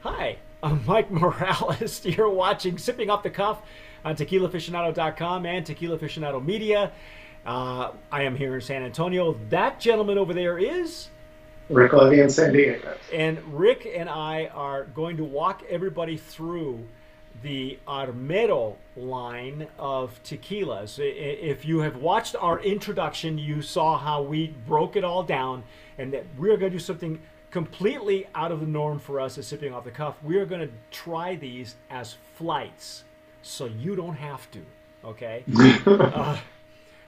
Hi, I'm Mike Morales. You're watching Sipping Off the Cuff on TequilaAficionado.com and Tequila Aficionado Media. I am here in San Antonio. That gentleman over there is... Rick Levy in San Diego. And Rick and I are going to walk everybody through the Armero line of tequilas. If you have watched our introduction, you saw how we broke it all down, and that we're going to do something completely out of the norm for us as Sipping Off the Cuff. We are going to try these as flights, so you don't have to, okay?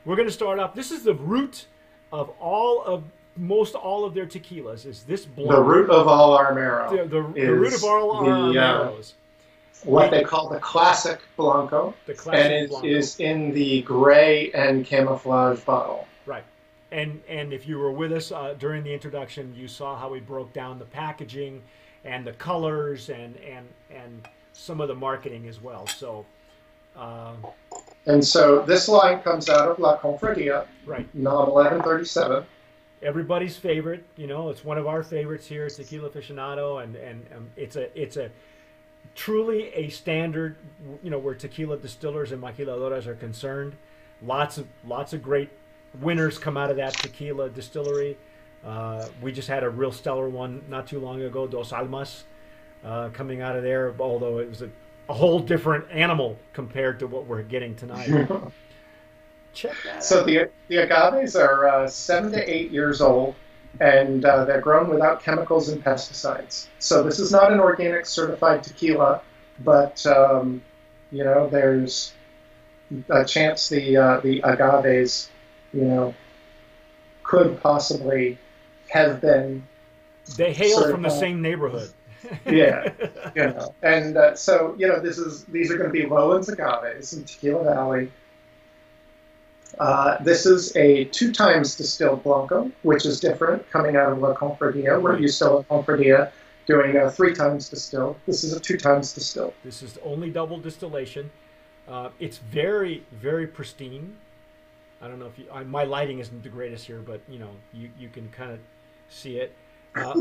We're going to start off. This is the root of most all of their tequilas, is this Blanco. The root of all Armero. The root of all Armeros. What they call the classic Blanco. The classic and it Blanco. is in the gray and camouflage bottle. Right. And if you were with us during the introduction, you saw how we broke down the packaging and the colors and some of the marketing as well. So, and so this line comes out of La Confradia, right, nom 1137. Everybody's favorite. You know, it's one of our favorites here at Tequila Aficionado, and it's a truly a standard. You know, where tequila distillers and maquiladoras are concerned. Lots of great winners come out of that tequila distillery. We just had a real stellar one not too long ago, Dos Almas, coming out of there, although it was a whole different animal compared to what we're getting tonight. Check that out. So the agaves are 7 to 8 years old, and they're grown without chemicals and pesticides. So this is not an organic certified tequila, but you know, there's a chance the agaves, you know, could possibly have been. They hail from the same neighborhood. Yeah, you know, and so you know, these are going to be lowlands agaves in Tequila Valley. This is a 2 times distilled Blanco, which is different, coming out of La Confradia. We're used to La Confradia doing a 3 times distilled. This is a 2 times distilled. This is only double distillation. It's very, very pristine. I don't know if you, my lighting isn't the greatest here, but you know, you can kind of see it.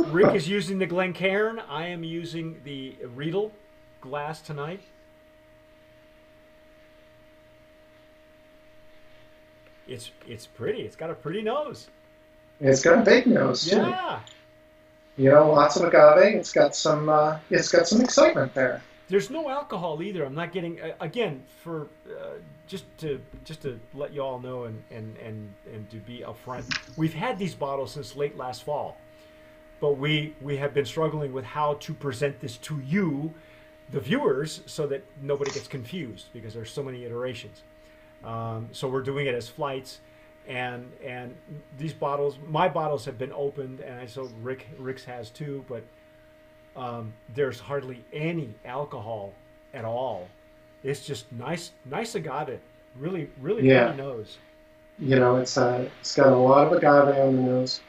Rick is using the Glencairn. I am using the Riedel glass tonight. It's pretty. It's got a pretty nose. It's got a big nose too. Yeah. You know, lots of agave. It's got some excitement there. There's no alcohol either. I'm not getting again for just to let you all know and to be upfront. We've had these bottles since late last fall, but we have been struggling with how to present this to you, the viewers, so that nobody gets confused because there's so many iterations. So we're doing it as flights, and these bottles, my bottles have been opened, and I so Rick's has too, but there's hardly any alcohol at all. It's just nice agave, really pretty nose. You know, it's got a lot of agave on the nose,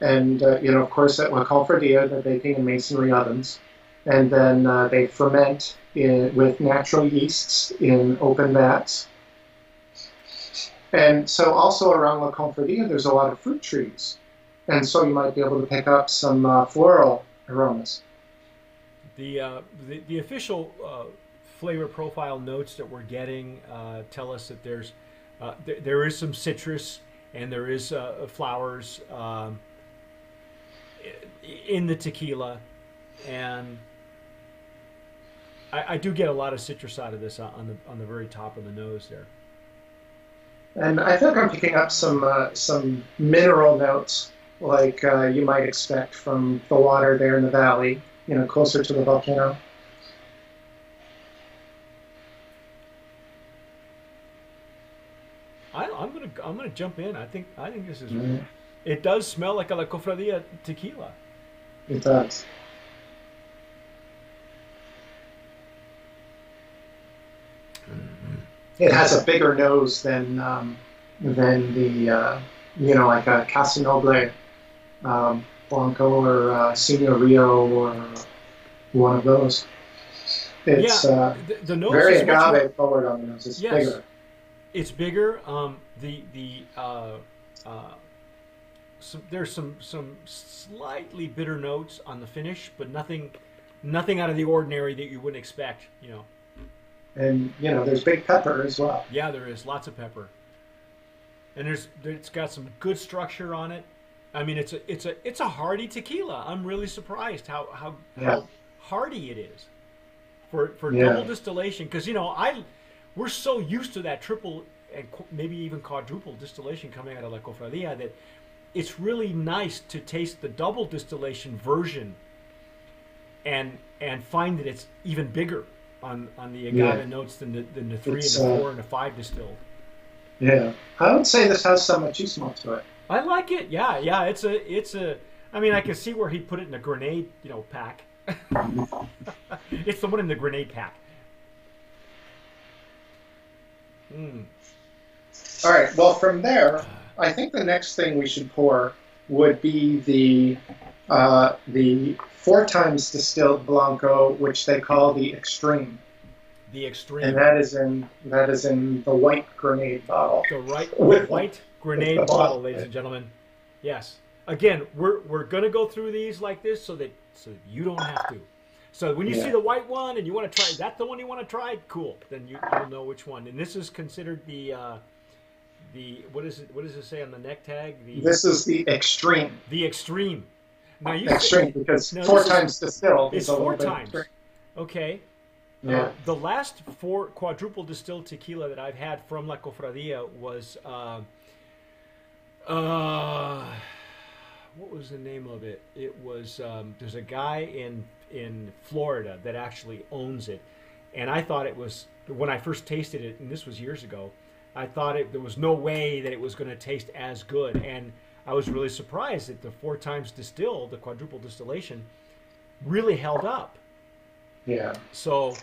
and you know, of course, at La Confradia, they're baking in masonry ovens, and then they ferment with natural yeasts in open vats. And so also around La Confradia, there's a lot of fruit trees. And so you might be able to pick up some floral aromas. The official flavor profile notes that we're getting tell us that there is some citrus and there is flowers in the tequila. And I do get a lot of citrus out of this on the very top of the nose there. And I think I'm picking up some mineral notes, like you might expect from the water there in the valley, you know, closer to the volcano. I'm gonna jump in. I think this is. Mm-hmm. It does smell like a La Cofradia tequila. It does. It has a bigger nose than the you know, like a Casa Noble Blanco or Señorío or one of those. It's the nose very is agave forward on the nose. It's bigger. It's bigger. There's some slightly bitter notes on the finish, but nothing Nothing out of the ordinary that you wouldn't expect, you know. And there's big pepper as well. Yeah, there is lots of pepper, and it's got some good structure on it. I mean, it's a hearty tequila. I'm really surprised how hearty it is for double distillation. Because we're so used to that triple and maybe even quadruple distillation coming out of La Cofradia that it's really nice to taste the double distillation version and find that it's even bigger on the agave notes than the 3 and the 4 and the 5 distilled. Yeah, I would say this has some machismo to it. I like it. Yeah. It's a. I mean, I can see where he put it in a grenade, pack. It's the one in the grenade pack. All right. Well, from there, I think the next thing we should pour would be the 4 times distilled Blanco, which they call the Extreme. The Extreme. And that is in the white grenade bottle. The white grenade bottle, ladies and gentlemen. Yes. Again, we're gonna go through these like this so that you don't have to. So when you see the white one and you want to try, that's the one you want to try. Cool. Then you'll know which one. And this is considered the what is it? What does it say on the neck tag? This is the Extreme. The Extreme. Now because 4 times distilled is 4 times. Okay. Yeah. The last 4 quadruple distilled tequila that I've had from La Cofradia was what was the name of it? It was there's a guy in Florida that actually owns it, and I thought it was, when I first tasted it, and this was years ago, I thought there was no way that it was going to taste as good, and I was really surprised that the 4 times distilled, the quadruple distillation, really held up. Yeah. So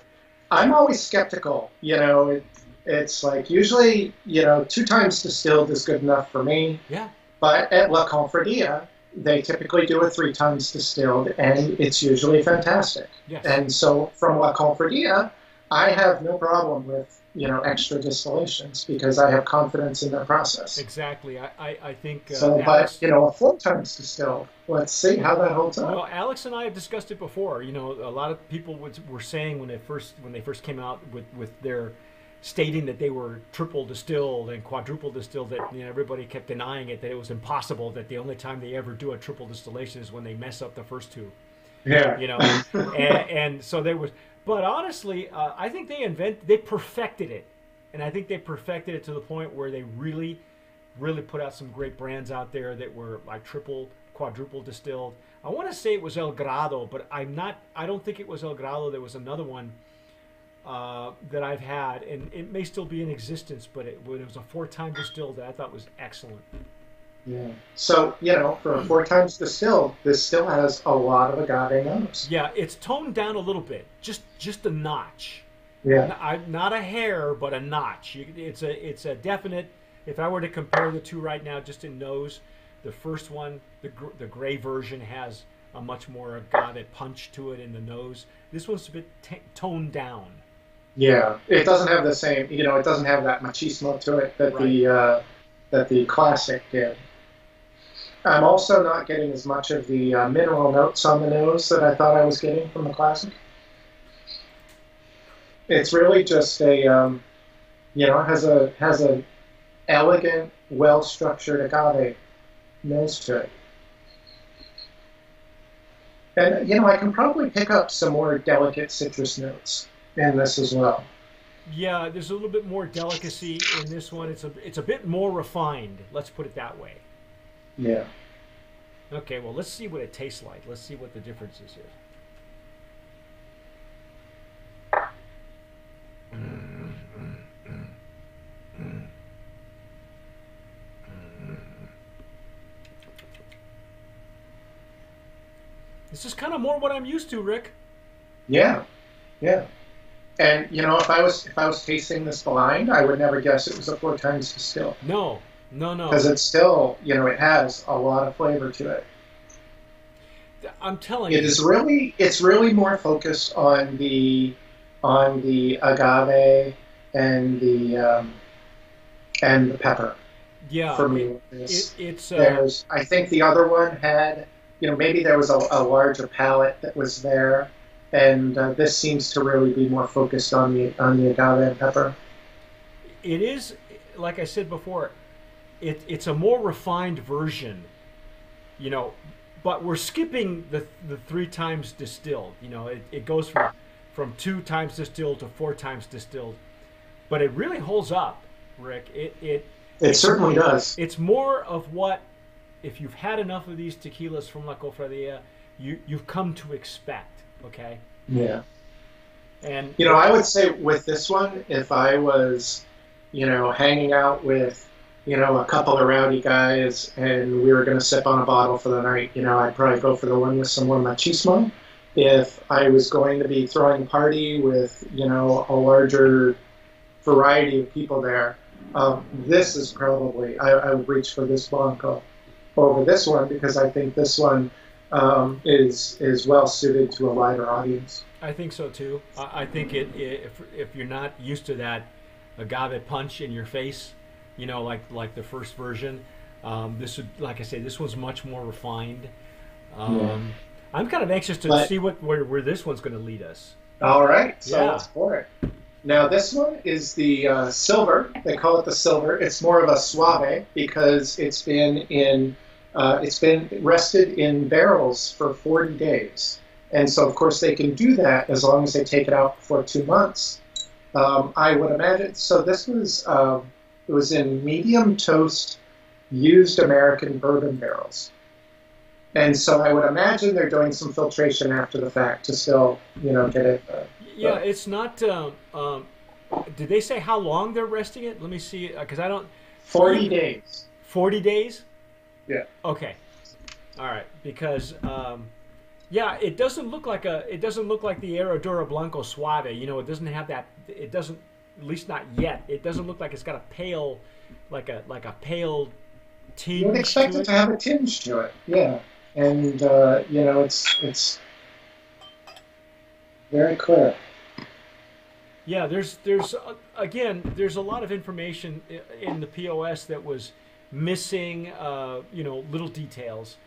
I'm always skeptical. It's like usually 2 times distilled is good enough for me. Yeah. But at La Confradia, they typically do a 3 times distilled, and it's usually fantastic. Yes. And so from La Confradia, I have no problem with extra distillations because I have confidence in their process. Exactly. I think. So, Alex, but a 4 times distilled. Let's see how that holds up. Well, Alex and I have discussed it before. A lot of people were saying when they first came out with their stating that they were triple distilled and quadruple distilled, that everybody kept denying it, that it was impossible, that the only time they ever do a triple distillation is when they mess up the first 2. Yeah. And so there was. But honestly, I think they perfected it, and I think they perfected it to the point where they really, really put out some great brands out there that were like triple, quadruple distilled. I want to say it was El Grado, but I don't think it was El Grado. There was another one that I've had, and it may still be in existence, but it was a 4 times distilled that I thought was excellent. Yeah. So, for a 4 times distilled, this still has a lot of agave notes. Yeah, it's toned down a little bit, just a notch. Yeah. Not a hair, but a notch. It's a definite. If I were to compare the 2 right now, just in nose, the first one, the gray version, has a much more agave punch to it in the nose. This one's a bit toned down. Yeah, it doesn't have the same. It doesn't have that machismo to it that the classic did. I'm also not getting as much of the mineral notes on the nose that I thought I was getting from the classic. It's really just a, has a elegant, well-structured agave nose to it. And, I can probably pick up some more delicate citrus notes in this as well. Yeah, there's a little bit more delicacy in this one. It's a bit more refined. Let's put it that way. Yeah. Okay, well, let's see what it tastes like. Let's see what the difference is here. This is kind of more what I'm used to, Rick. Yeah, yeah. And if I was tasting this blind, I would never guess it was a 4 times distilled. No. Because it's still, it has a lot of flavor to it. I'm telling you, it's really more focused on the agave and the pepper. Yeah, for me, I think the other one had, maybe there was a larger palate that was there, and this seems to really be more focused on the agave and pepper. It is, like I said before, it's a more refined version, you know, but we're skipping the 3 times distilled. You know, it goes from 2 times distilled to 4 times distilled, but it really holds up, Rick. It certainly does. It's more of what, if you've had enough of these tequilas from La Cofradia, you've come to expect. Okay. Yeah. And I would say with this one, if I was, hanging out with, a couple of rowdy guys and we were going to sip on a bottle for the night, I'd probably go for the one with some more machismo. If I was going to be throwing a party with, a larger variety of people there, this is probably, I would reach for this Blanco over this one because I think this one is well suited to a wider audience. I think so too. I think if you're not used to that agave punch in your face, like the first version, this would, like I say, this one's much more refined. I'm kind of anxious to see where this one's going to lead us. All right, so let's pour it. Now this one is the silver. They call it the silver. It's more of a suave because it's been rested in barrels for 40 days. And so, of course, they can do that as long as they take it out for 2 months. I would imagine. So this was it was in medium toast used American bourbon barrels. And so I would imagine they're doing some filtration after the fact to still, get it. It's not. Did they say how long they're resting it? Let me see, because I don't. 40 days. 40 days? Yeah. Okay. All right. Because it doesn't look like the Herradura Blanco Suave. It doesn't have that. It doesn't, at least not yet. It doesn't look like it's got a pale, like a pale tinge. You would expect it to have a tinge to it. Yeah. And it's very clear. Yeah, there's a lot of information in the POS that was missing, little details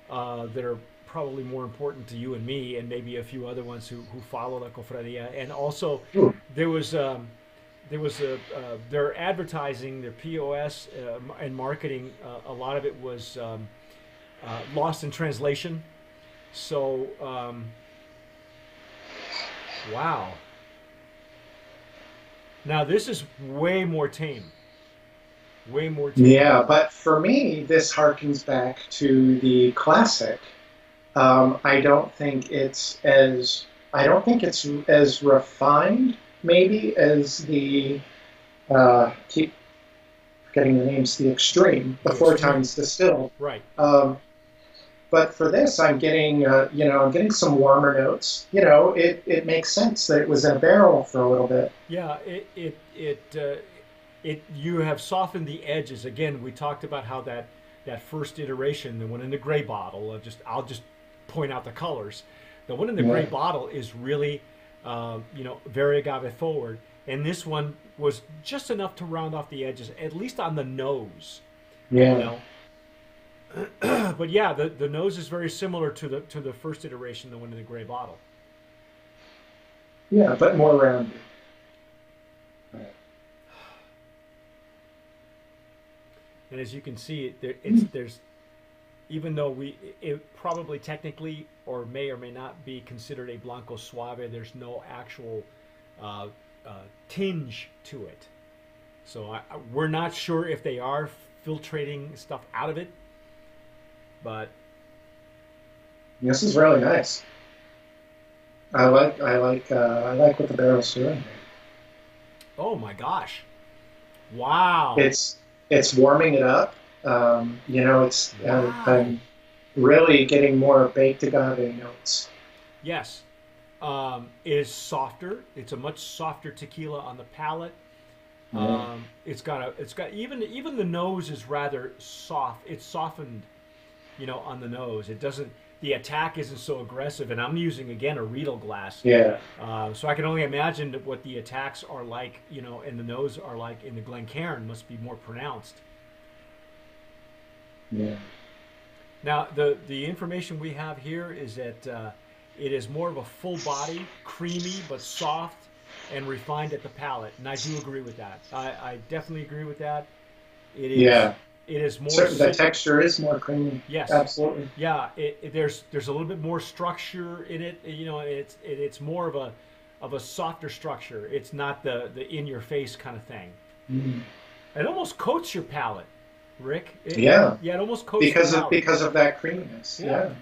that are probably more important to you and me, and maybe a few other ones who follow La Cofradia. And also, there was their advertising, their POS and marketing. A lot of it was lost in translation. So, wow. Now this is way more tame. Way more tame. Yeah, but for me, this harkens back to the classic. I don't think it's as refined, maybe, as the keep forgetting the names. The extreme, the 4 times distilled. Right. But for this, I'm getting some warmer notes. It makes sense that it was in a barrel for a little bit. Yeah, you have softened the edges. Again, we talked about how that first iteration, the one in the gray bottle, I'll just point out the colors. The one in the gray bottle is really, very agave forward, and this one was just enough to round off the edges, at least on the nose. Yeah. But yeah, the nose is very similar to the first iteration, the one in the gray bottle. Yeah, but more rounded. And as you can see, there's even though it probably technically or may not be considered a Blanco Suave, there's no actual tinge to it. So we're not sure if they are filtrating stuff out of it, but this is really nice. I like what the barrel's doing. Oh my gosh! Wow! It's warming it up. It's I'm really getting more baked agave notes. Yes, it is softer. It's a much softer tequila on the palate. It's got even the nose is rather soft. It's softened, on the nose. It doesn't. The attack isn't so aggressive, and I'm using again a Riedel glass. Yeah. So I can only imagine what the attacks are like, in the nose are like in the Glencairn must be more pronounced. Yeah. Now the information we have here is that It is more of a full body, creamy but soft and refined at the palate, and I do agree with that. I definitely agree with that. It is. Yeah. It is more. Certainly, the texture is more creamy. Yes. Absolutely. Yeah. There's a little bit more structure in it. You know, it's more of a softer structure. It's not the in your face kind of thing. Mm. It almost coats your palate, Rick. Yeah. Yeah. It almost coats because of that creaminess. Yeah. Yeah.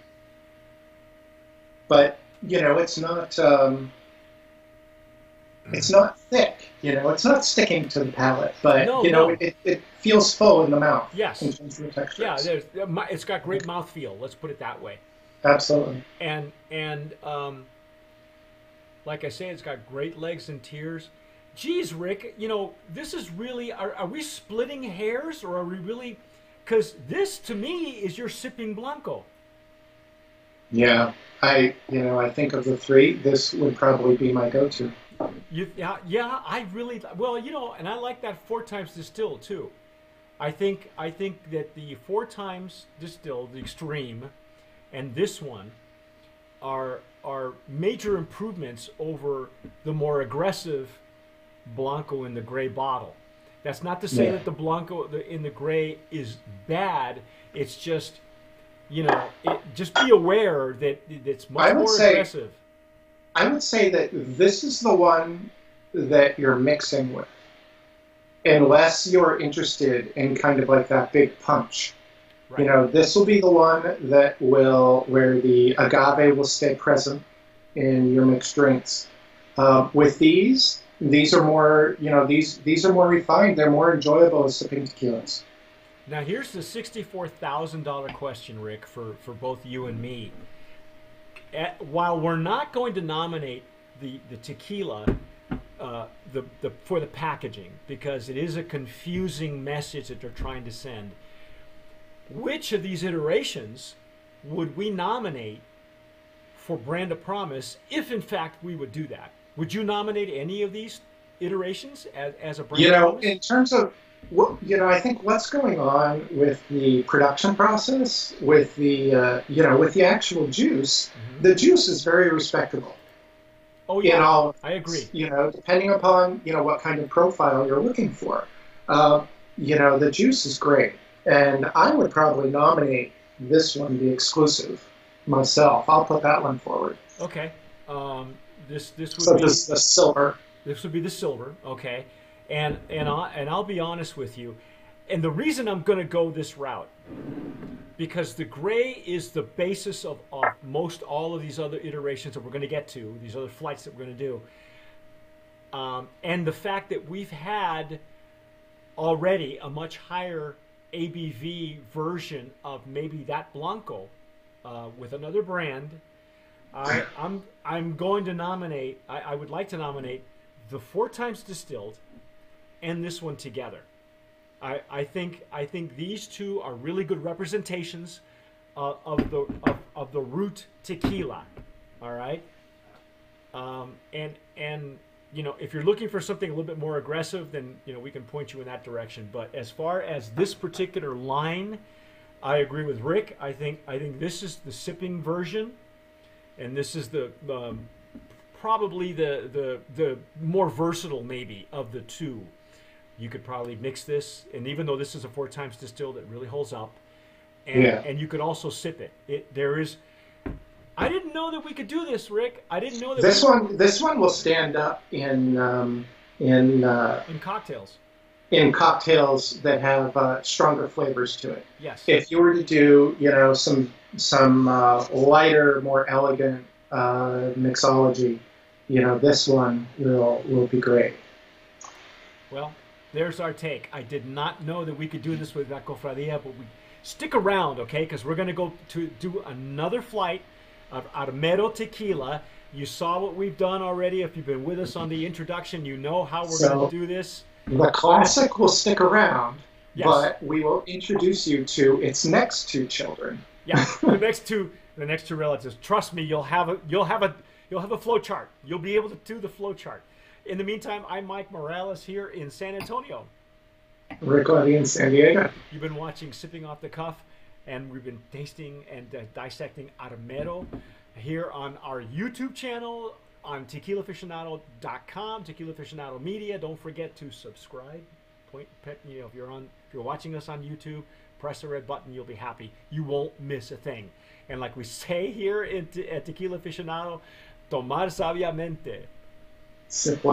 But you know, it's not. It's not thick, you know. It's not sticking to the palate, but No, you know, no. it feels full in the mouth. Yes. In terms of the texture. Yeah. It's got great mouthfeel. Let's put it that way. Absolutely. And like I say, it's got great legs and tears. Geez, Rick, you know, this is really. Are we splitting hairs, or are we really? Because this, to me, is your sipping Blanco. Yeah, I think of the three, this would probably be my go-to. Yeah, I really well, you know, and I like that 4 times distilled too. I think that the 4 times distilled, the extreme, and this one are major improvements over the more aggressive Blanco in the gray bottle. That's not to say that the Blanco in the gray is bad. It's just, you know, just be aware that it's much more aggressive. I would say that this is the one that you're mixing with, unless you're interested in kind of like that big punch. Right. You know, this will be the one that where the agave will stay present in your mixed drinks. With these are more, you know, these are more refined. They're more enjoyable as sipping tequilas. Now here's the $64,000 question, Rick, for both you and me. While we're not going to nominate the tequila for the packaging, because it is a confusing message that they're trying to send, which of these iterations would we nominate for Brand of Promise if in fact we would do that? Would you nominate any of these iterations as a Brand of Promise? In terms of, I think what's going on with the production process, with the with the actual juice, the juice is very respectable. Oh yeah, I agree. You know, depending upon what kind of profile you're looking for, the juice is great, and I would probably nominate this one, the exclusive, myself. I'll put that one forward. Okay. This would be the silver. This would be the silver. Okay. And I'll be honest with you, and the reason I'm going to go this route, because the gray is the basis of most all of these other iterations that we're going to get to, these other flights that we're going to do, and the fact that we've had already a much higher ABV version of maybe that Blanco with another brand, I'm going to nominate. I would like to nominate the 4 times distilled and this one together. I think these two are really good representations of the root tequila. All right, and if you're looking for something a little bit more aggressive, then we can point you in that direction. But as far as this particular line, I agree with Rick. I think this is the sipping version, and this is the probably the more versatile maybe of the two. You could probably mix this, and even though this is a 4 times distilled, it really holds up. And you could also sip it. There is. I didn't know that we could do this, Rick. I didn't know that. This one will stand up in cocktails. In cocktails that have stronger flavors to it. Yes. If you were to do some lighter, more elegant mixology, this one will be great. Well, there's our take. I did not know that we could do this with La Cofradia, but stick around, okay? Because we're going to go to do another flight of Armero tequila. You saw what we've done already. If you've been with us on the introduction, you know how we're going to do this. The classic will stick around, yes, but we will introduce you to its next 2 children. Yeah, the next two relatives. Trust me, you'll have a flow chart. You'll be able to do the flow chart. In the meantime, I'm Mike Morales here in San Antonio. Rick Levy in San Diego. You've been watching Sipping Off the Cuff, and we've been tasting and dissecting Armero here on our YouTube channel, on tequilaaficionado.com, Tequila Aficionado Media. Don't forget to subscribe. If you're watching us on YouTube, press the red button. You'll be happy. You won't miss a thing. And like we say here at Tequila Aficionado, tomar sabiamente. Sip